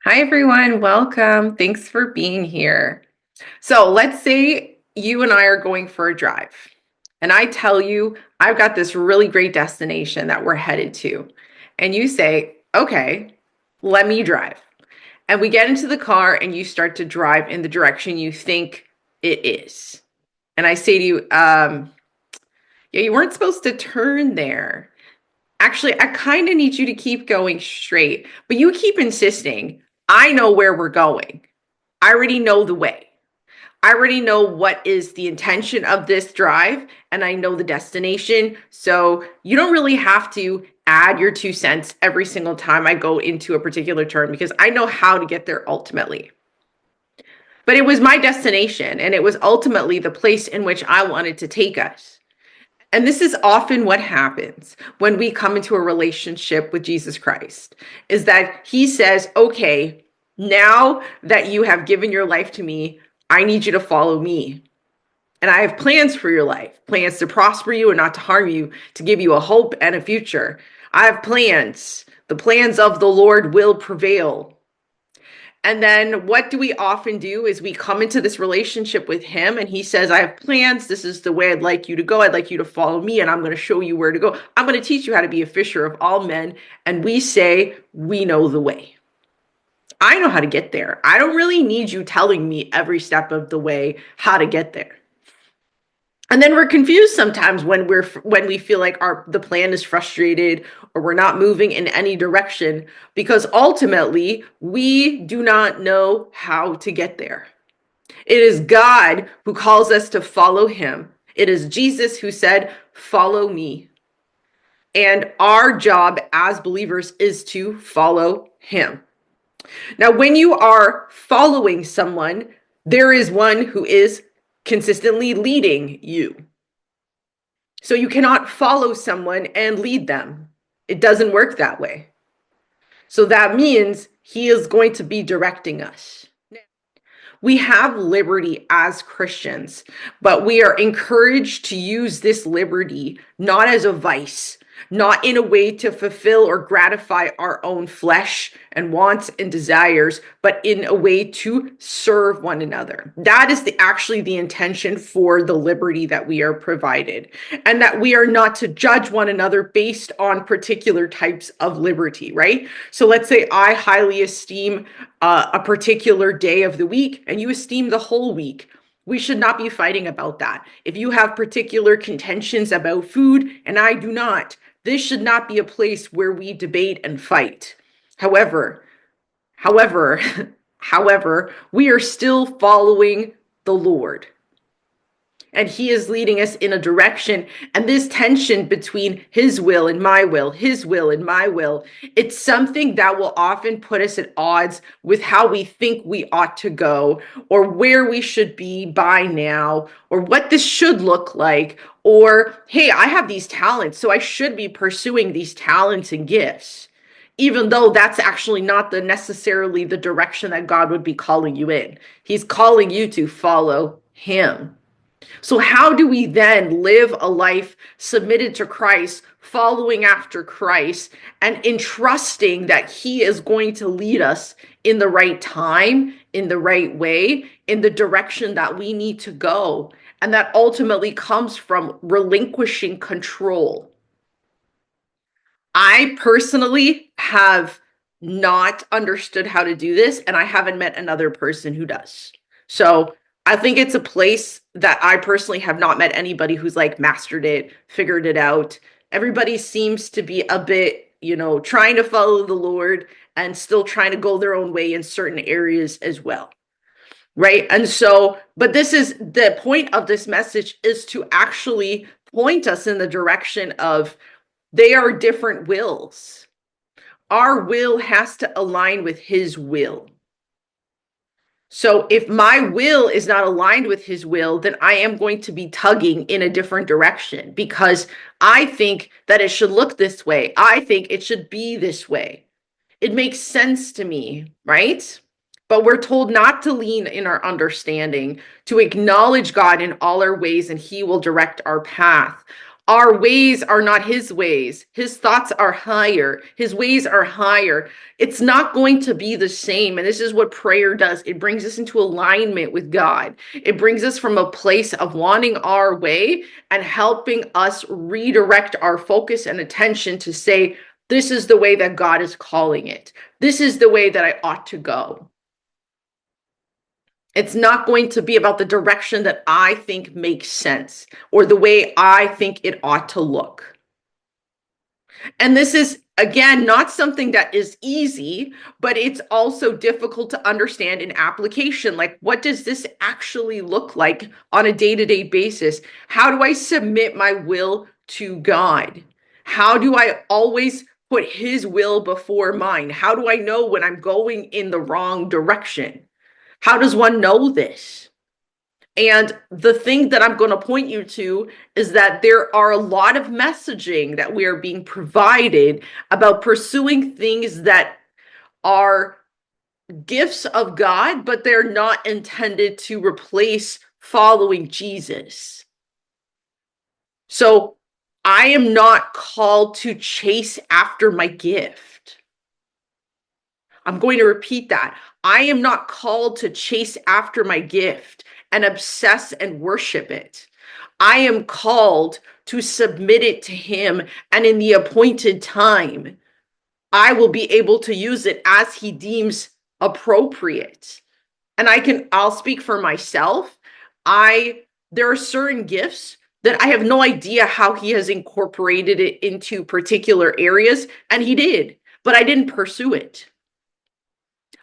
Hi, everyone. Welcome. Thanks for being here. So, let's say you and I are going for a drive, and I tell you, I've got this really great destination that we're headed to. And you say, okay, let me drive. And we get into the car, and you start to drive in the direction you think it is. And I say to you, yeah, you weren't supposed to turn there. Actually, I kind of need you to keep going straight, but you keep insisting, I know where we're going. I already know the way. I already know what is the intention of this drive and I know the destination. So you don't really have to add your 2 cents every single time I go into a particular turn because I know how to get there ultimately. But it was my destination and it was ultimately the place in which I wanted to take us. And this is often what happens when we come into a relationship with Jesus Christ is that he says, okay, now that you have given your life to me, I need you to follow me. And I have plans for your life, plans to prosper you and not to harm you, to give you a hope and a future. I have plans. The plans of the Lord will prevail. And then what do we often do is we come into this relationship with him and he says, I have plans. This is the way I'd like you to go. I'd like you to follow me and I'm going to show you where to go. I'm going to teach you how to be a fisher of all men. And we say, we know the way. I know how to get there. I don't really need you telling me every step of the way how to get there. And then we're confused sometimes when we feel like the plan is frustrated or we're not moving in any direction because ultimately we do not know how to get there. It is God who calls us to follow him. It is Jesus who said, "Follow me." And our job as believers is to follow him. Now, when you are following someone, there is one who is consistently leading you. So you cannot follow someone and lead them. It doesn't work that way. So that means he is going to be directing us. We have liberty as Christians, but we are encouraged to use this liberty not as a vice, not in a way to fulfill or gratify our own flesh and wants and desires, but in a way to serve one another. That is actually the intention for the liberty that we are provided, and that we are not to judge one another based on particular types of liberty, right? So let's say I highly esteem a particular day of the week and you esteem the whole week. We should not be fighting about that. If you have particular contentions about food and I do not, this should not be a place where we debate and fight. However, however, however, we are still following the Lord. And he is leading us in a direction. And this tension between his will and my will, his will and my will, it's something that will often put us at odds with how we think we ought to go, or where we should be by now, or what this should look like, or, hey, I have these talents, so I should be pursuing these talents and gifts, even though that's actually not necessarily the direction that God would be calling you in. He's calling you to follow him. So, how do we then live a life submitted to Christ, following after Christ, and entrusting that he is going to lead us in the right time, in the right way, in the direction that we need to go? And that ultimately comes from relinquishing control. I personally have not understood how to do this, and I haven't met another person who does. So I think it's a place that I personally have not met anybody who's like mastered it, figured it out. Everybody seems to be a bit, trying to follow the Lord and still trying to go their own way in certain areas as well. Right. And so, but this is the point of this message, is to actually point us in the direction of they are different wills. Our will has to align with his will. So if my will is not aligned with his will, then I am going to be tugging in a different direction because I think that it should look this way. I think it should be this way. It makes sense to me, right? But we're told not to lean in our understanding, to acknowledge God in all our ways, and he will direct our path. Our ways are not his ways. His thoughts are higher. His ways are higher. It's not going to be the same. And this is what prayer does. It brings us into alignment with God. It brings us from a place of wanting our way and helping us redirect our focus and attention to say, this is the way that God is calling it. This is the way that I ought to go. It's not going to be about the direction that I think makes sense or the way I think it ought to look. And this is, again, not something that is easy, but it's also difficult to understand in application. Like, what does this actually look like on a day-to-day basis? How do I submit my will to God? How do I always put his will before mine? How do I know when I'm going in the wrong direction? How does one know this? And the thing that I'm going to point you to is that there are a lot of messaging that we are being provided about pursuing things that are gifts of God, but they're not intended to replace following Jesus. So I am not called to chase after my gift. I'm going to repeat that. I am not called to chase after my gift and obsess and worship it. I am called to submit it to him, and in the appointed time, I will be able to use it as he deems appropriate. And I'll speak for myself. There are certain gifts that I have no idea how he has incorporated it into particular areas, and he did, but I didn't pursue it.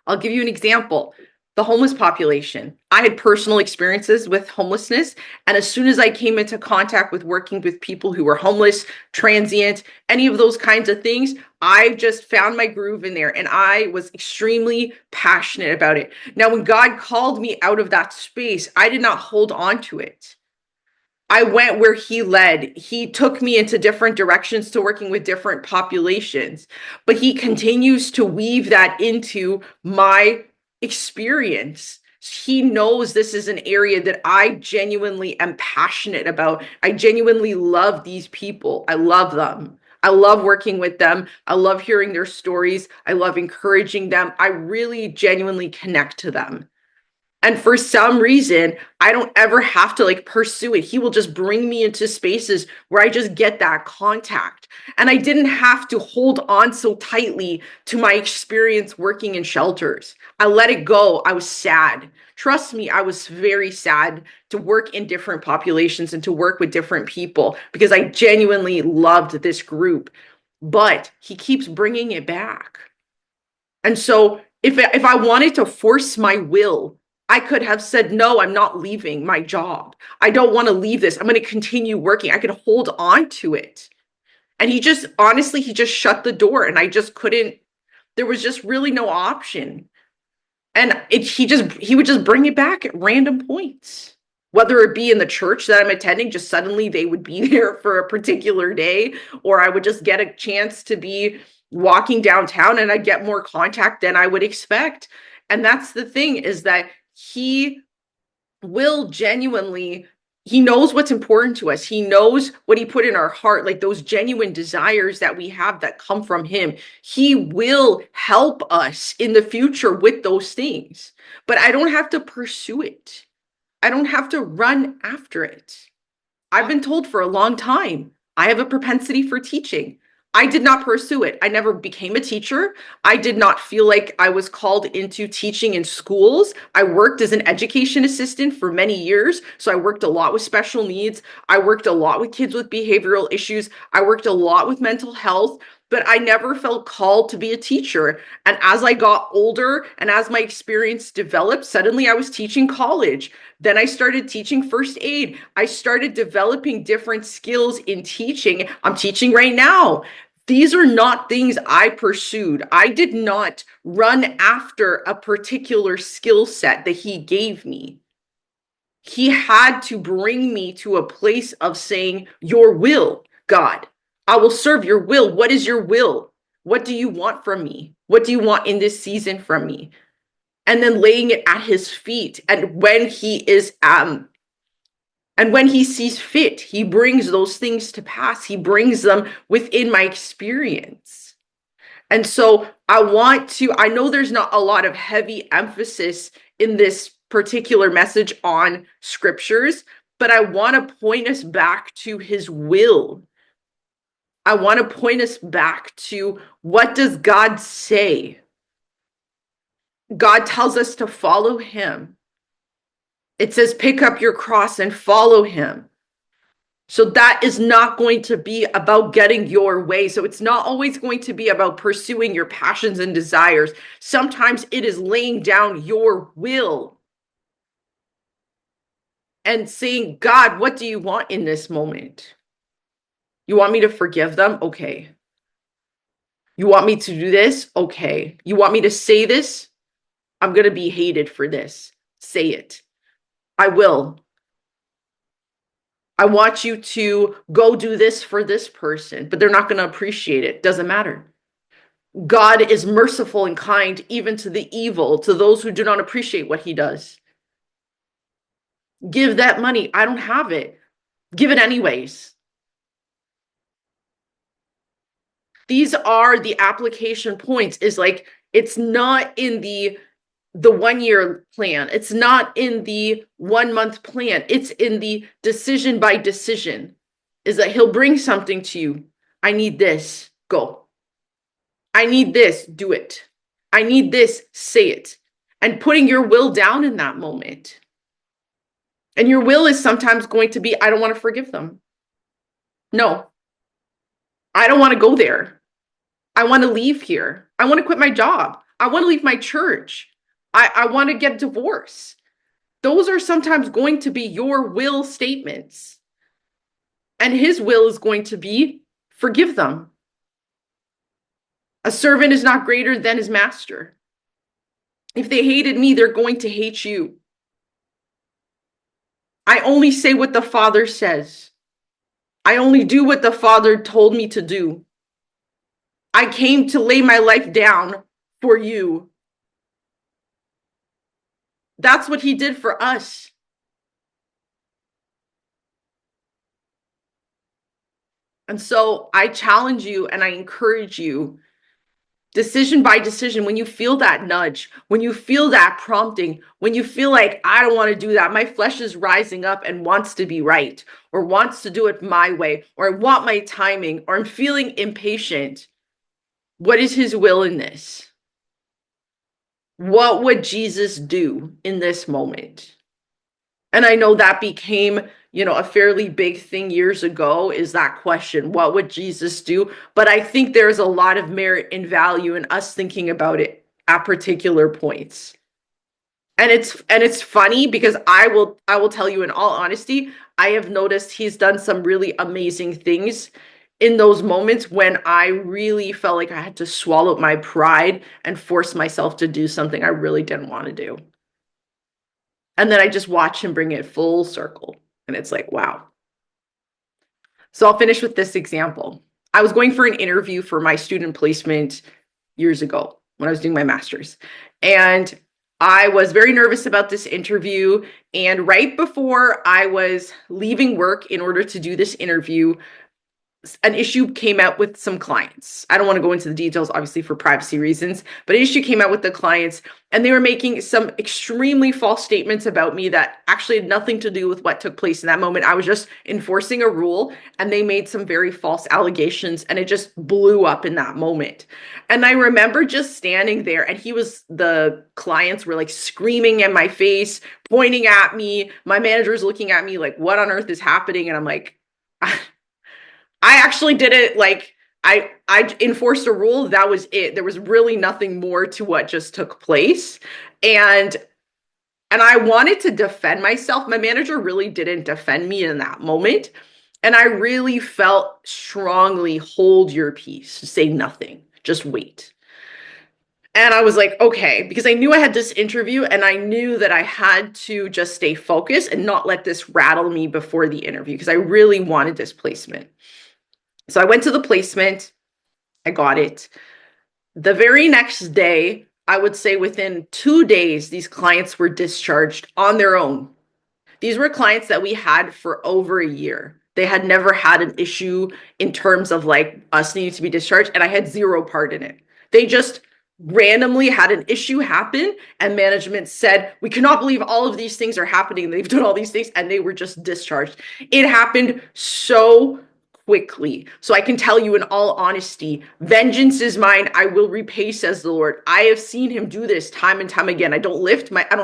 I'll give you an example. The homeless population. I had personal experiences with homelessness. And as soon as I came into contact with working with people who were homeless, transient, any of those kinds of things, I just found my groove in there and I was extremely passionate about it. Now, when God called me out of that space, I did not hold on to it. I went where he led. He took me into different directions to working with different populations, but he continues to weave that into my experience. He knows this is an area that I genuinely am passionate about. I genuinely love these people. I love them. I love working with them. I love hearing their stories. I love encouraging them. I really genuinely connect to them. And for some reason, I don't ever have to pursue it. He will just bring me into spaces where I just get that contact. And I didn't have to hold on so tightly to my experience working in shelters. I let it go. I was sad. Trust me, I was very sad to work in different populations and to work with different people because I genuinely loved this group. But he keeps bringing it back. And so if I wanted to force my will, I could have said, no, I'm not leaving my job. I don't want to leave this. I'm going to continue working. I could hold on to it. And he just shut the door and I just couldn't, there was just really no option. And he would just bring it back at random points, whether it be in the church that I'm attending, just suddenly they would be there for a particular day, or I would just get a chance to be walking downtown and I'd get more contact than I would expect. And that's the thing, is that he will genuinely, he knows what's important to us. He knows what he put in our heart, like those genuine desires that we have that come from him. He will help us in the future with those things, but I don't have to pursue it. I don't have to run after it. I've been told for a long time, I have a propensity for teaching. I did not pursue it. I never became a teacher. I did not feel like I was called into teaching in schools. I worked as an education assistant for many years. So I worked a lot with special needs. I worked a lot with kids with behavioral issues. I worked a lot with mental health, but I never felt called to be a teacher. And as I got older and as my experience developed, suddenly I was teaching college. Then I started teaching first aid. I started developing different skills in teaching. I'm teaching right now. These are not things I pursued. I did not run after a particular skill set that he gave me. He had to bring me to a place of saying, your will, God, I will serve your will. What is your will? What do you want from me? What do you want in this season from me? And then laying it at his feet. And when he is And when he sees fit, he brings those things to pass. He brings them within my experience. And so I know there's not a lot of heavy emphasis in this particular message on scriptures, but I want to point us back to his will. I want to point us back to, what does God say? God tells us to follow him. It says, pick up your cross and follow him. So that is not going to be about getting your way. So it's not always going to be about pursuing your passions and desires. Sometimes it is laying down your will and saying, God, what do you want in this moment? You want me to forgive them? Okay. You want me to do this? Okay. You want me to say this? I'm going to be hated for this. Say it. I will. I want you to go do this for this person, but they're not going to appreciate it. Doesn't matter. God is merciful and kind even to the evil, to those who do not appreciate what he does. Give that money. I don't have it. Give it anyways. These are the application points. Is like, it's not in the 1 year plan. It's not in the 1 month plan. It's in the decision by decision. Is that he'll bring something to you. I need this. Go. I need this. Do it. I need this. Say it. And putting your will down in that moment. And your will is sometimes going to be, I don't want to forgive them. No, I don't want to go there. I want to leave here. I want to quit my job. I want to leave my church. I want to get divorced. Those are sometimes going to be your will statements. And his will is going to be, forgive them. A servant is not greater than his master. If they hated me, they're going to hate you. I only say what the Father says. I only do what the Father told me to do. I came to lay my life down for you. That's what he did for us. And so I challenge you and I encourage you, decision by decision, when you feel that nudge, when you feel that prompting, when you feel like, I don't want to do that, my flesh is rising up and wants to be right, or wants to do it my way, or I want my timing, or I'm feeling impatient, what is his will in this? What would Jesus do in this moment? And I know that became, a fairly big thing years ago, is that question, what would Jesus do? But I think there's a lot of merit and value in us thinking about it at particular points. And it's funny because I will tell you, in all honesty, I have noticed he's done some really amazing things in those moments when I really felt like I had to swallow my pride and force myself to do something I really didn't want to do. And then I just watch him bring it full circle. And it's like, wow. So I'll finish with this example. I was going for an interview for my student placement years ago when I was doing my master's. And I was very nervous about this interview. And right before I was leaving work in order to do this interview, an issue came out with some clients. I don't want to go into the details, obviously, for privacy reasons, but an issue came out with the clients, and they were making some extremely false statements about me that actually had nothing to do with what took place in that moment. I was just enforcing a rule, and they made some very false allegations, and it just blew up in that moment. And I remember just standing there, and the clients were like screaming in my face, pointing at me. My manager was looking at me like, what on earth is happening? And I'm like, I actually did it, like, I enforced a rule. That was it. There was really nothing more to what just took place. And I wanted to defend myself. My manager really didn't defend me in that moment. And I really felt strongly, hold your peace, say nothing, just wait. And I was like, okay, because I knew I had this interview and I knew that I had to just stay focused and not let this rattle me before the interview, because I really wanted this placement. So I went to the placement, I got it. The very next day, I would say within 2 days, these clients were discharged on their own. These were clients that we had for over a year. They had never had an issue in terms of like us needing to be discharged, and I had zero part in it. They just randomly had an issue happen, and management said, we cannot believe all of these things are happening. They've done all these things, and they were just discharged. It happened so quickly. So I can tell you in all honesty, vengeance is mine. I will repay, says the Lord. I have seen him do this time and time again. I don't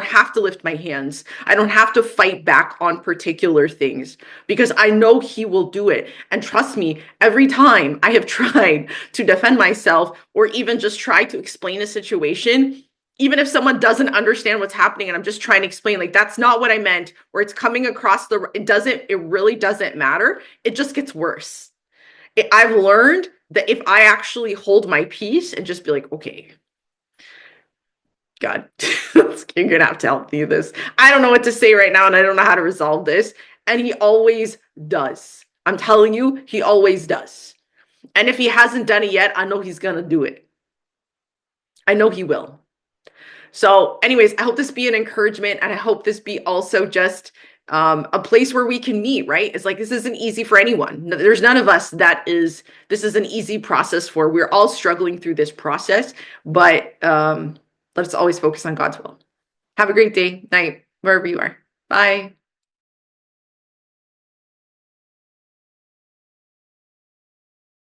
have to lift my hands. I don't have to fight back on particular things because I know he will do it. And trust me, every time I have tried to defend myself or even just try to explain a situation, even if someone doesn't understand what's happening and I'm just trying to explain, like, that's not what I meant, or it's coming across it really doesn't matter. It just gets worse. I've learned that if I actually hold my peace and just be like, okay, God, you're going to have to help me with this. I don't know what to say right now and I don't know how to resolve this. And he always does. I'm telling you, he always does. And if he hasn't done it yet, I know he's going to do it. I know he will. So anyways, I hope this be an encouragement, and I hope this be also just a place where we can meet, right? It's like, this isn't easy for anyone. There's none of us this is an easy process for. We're all struggling through this process, but let's always focus on God's will. Have a great day, night, wherever you are. Bye.